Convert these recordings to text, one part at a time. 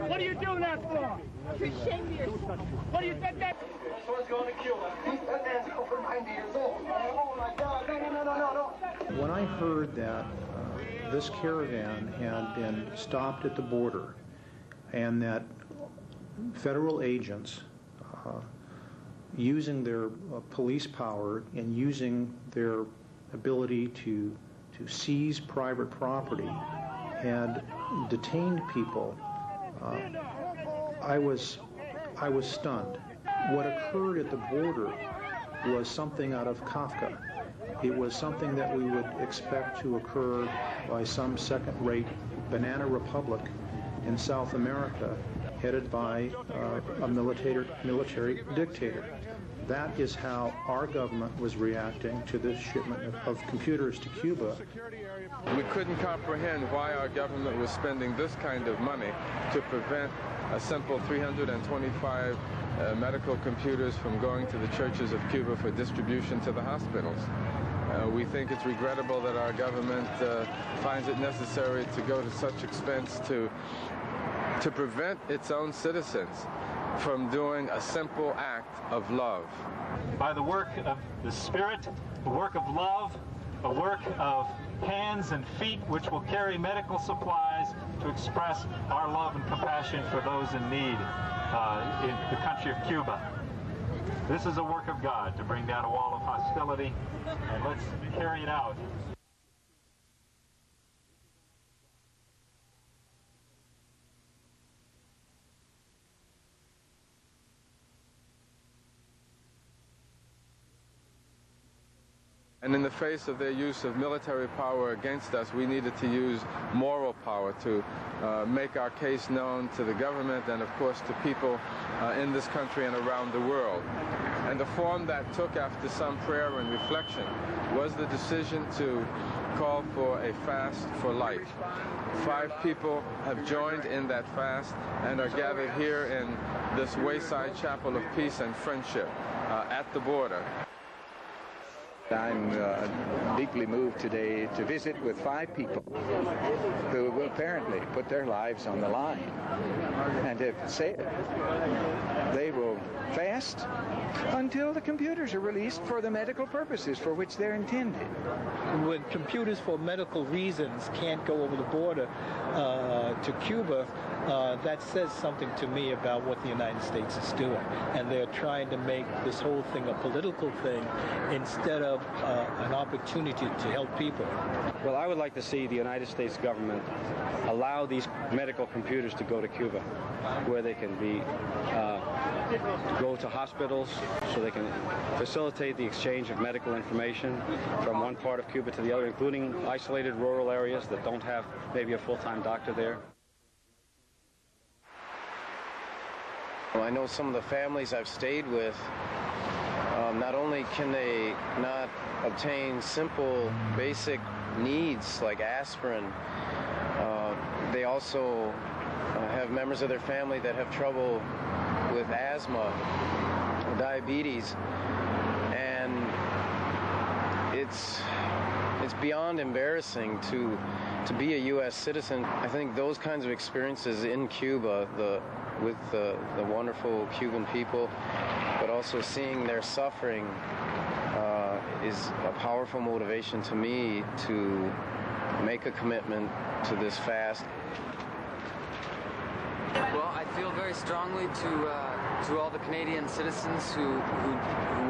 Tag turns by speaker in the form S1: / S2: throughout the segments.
S1: What are you doing that for?
S2: You're ashamed of yourself.
S1: What do you think that?
S3: Someone's going to Cuba. That man's over 90 years old. Oh my God! No.
S4: When I heard that this caravan had been stopped at the border, and that federal agents, using their police power and using their ability to seize private property, had detained people, I was stunned. What occurred at the border was something out of Kafka. It was something that we would expect to occur by some second-rate banana republic in South America, headed by a military dictator. That is how our government was reacting to this shipment of computers to Cuba.
S5: We couldn't comprehend why our government was spending this kind of money to prevent a simple 325 medical computers from going to the churches of Cuba for distribution to the hospitals. We think it's regrettable that our government finds it necessary to go to such expense to prevent its own citizens from doing a simple act of love.
S6: By the work of the Spirit, the work of love, a work of hands and feet which will carry medical supplies to express our love and compassion for those in need in the country of Cuba. This is a work of God to bring down a wall of hostility, and let's carry it out.
S5: And in the face of their use of military power against us, we needed to use moral power to make our case known to the government and, of course, to people in this country and around the world. And the form that took after some prayer and reflection was the decision to call for a fast for life. 5 people have joined in that fast and are gathered here in this wayside chapel of peace and friendship at the border.
S7: I'm deeply moved today to visit with 5 people who will apparently put their lives on the line and have said they will fast until the computers are released for the medical purposes for which they're intended.
S8: When computers for medical reasons can't go over the border to Cuba, that says something to me about what the United States is doing. And they're trying to make this whole thing a political thing instead of an opportunity to help people.
S9: Well, I would like to see the United States government allow these medical computers to go to Cuba, where they can be go to hospitals, so they can facilitate the exchange of medical information from one part of Cuba to the other, including isolated rural areas that don't have maybe a full-time doctor there.
S10: Well, I know some of the families I've stayed with, not only can they not obtain simple, basic needs like aspirin, they also have members of their family that have trouble with asthma, diabetes, and it's beyond embarrassing to be a U.S. citizen. I think those kinds of experiences in Cuba, with the wonderful Cuban people, but also seeing their suffering is a powerful motivation to me to make a commitment to this fast.
S11: Well, I feel very strongly to all the Canadian citizens who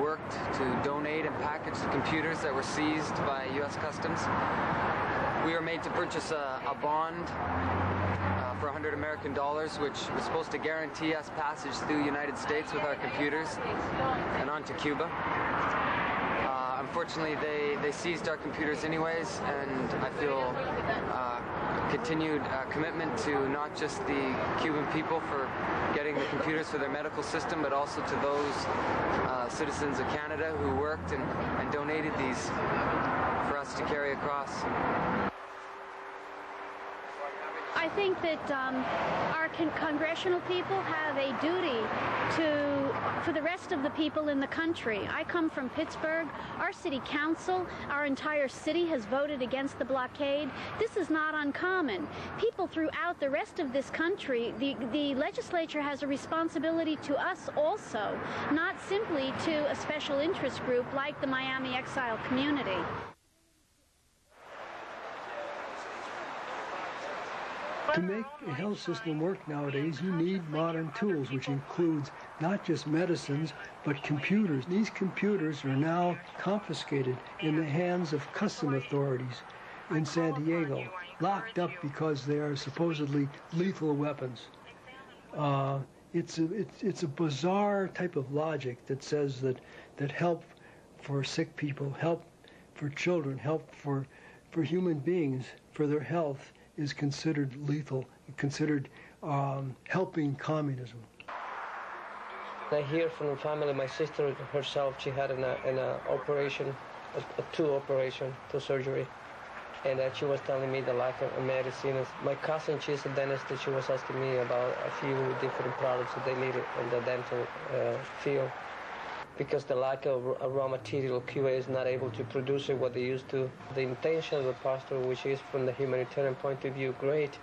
S11: worked to donate and package the computers that were seized by U.S. Customs. We were made to purchase a bond for $100 American, which was supposed to guarantee us passage through the United States with our computers and onto Cuba. Unfortunately, they seized our computers anyways, and I feel continued commitment to not just the Cuban people for getting the computers for their medical system, but also to those citizens of Canada who worked and donated these for us to carry across.
S2: I think that our congressional people have a duty for the rest of the people in the country. I come from Pittsburgh. Our city council, our entire city has voted against the blockade. This is not uncommon. People throughout the rest of this country, the legislature has a responsibility to us also, not simply to a special interest group like the Miami exile community.
S12: To make a health system work nowadays, you need modern tools, which includes not just medicines, but computers. These computers are now confiscated in the hands of custom authorities in San Diego, locked up because they are supposedly lethal weapons. It's a bizarre type of logic that says that help for sick people, help for children, help for human beings, for their health, is considered lethal, considered helping communism.
S13: I hear from the family, my sister herself, she had an operation, two surgery, and she was telling me the lack of medicine. My cousin, she's a dentist, and she was asking me about a few different products that they needed in the dental field. Because the lack of raw material, Cuba is not able to produce it what they used to. The intention of the pastor, which is from the humanitarian point of view great,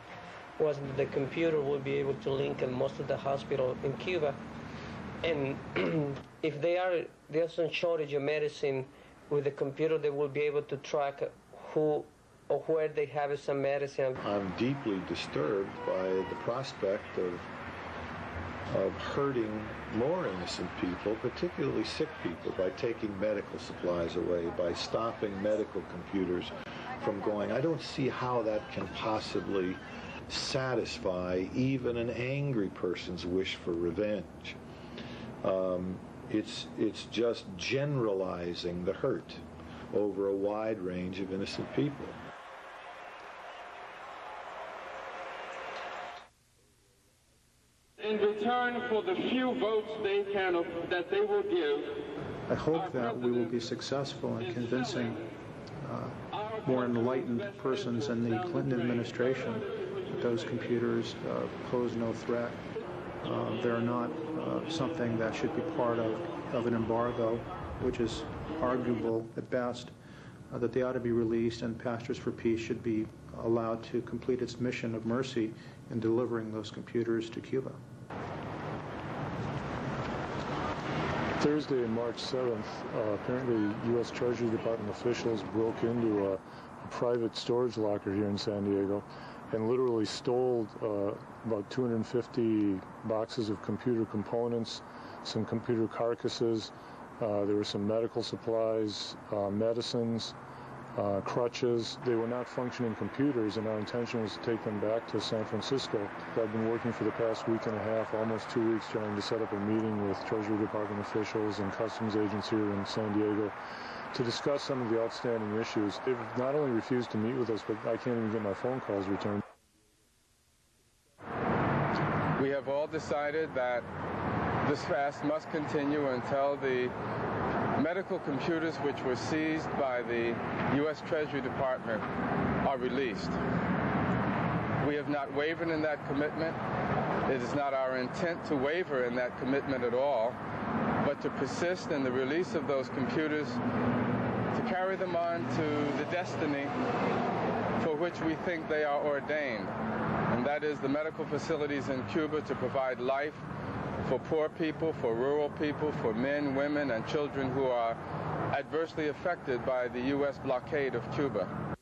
S13: was that the computer will be able to link in most of the hospitals in Cuba. And if there's some shortage of medicine with the computer, they will be able to track who or where they have some medicine.
S14: I'm deeply disturbed by the prospect of hurting more innocent people, particularly sick people, by taking medical supplies away, by stopping medical computers from going. I don't see how that can possibly satisfy even an angry person's wish for revenge. It's just generalizing the hurt over a wide range of innocent people.
S15: In return for the few votes that they will give.
S4: I hope that we will be successful in convincing more enlightened persons in the Clinton administration that those computers pose no threat. They're not something that should be part of an embargo, which is arguable at best, that they ought to be released, and Pastors for Peace should be allowed to complete its mission of mercy in delivering those computers to Cuba.
S16: Thursday, March 7th, apparently U.S. Treasury Department officials broke into a private storage locker here in San Diego and literally stole about 250 boxes of computer components, some computer carcasses. There were some medical supplies, medicines, crutches. They were not functioning computers, and our intention was to take them back to San Francisco. I've been working for the past week and a half, almost 2 weeks, trying to set up a meeting with Treasury Department officials and customs agents here in San Diego to discuss some of the outstanding issues. They've not only refused to meet with us, but I can't even get my phone calls returned.
S5: We have all decided that this fast must continue until the medical computers which were seized by the U.S. Treasury Department are released. We have not wavered in that commitment. It is not our intent to waver in that commitment at all, but to persist in the release of those computers, to carry them on to the destiny for which we think they are ordained, and that is the medical facilities in Cuba to provide life for poor people, for rural people, for men, women, and children who are adversely affected by the U.S. blockade of Cuba.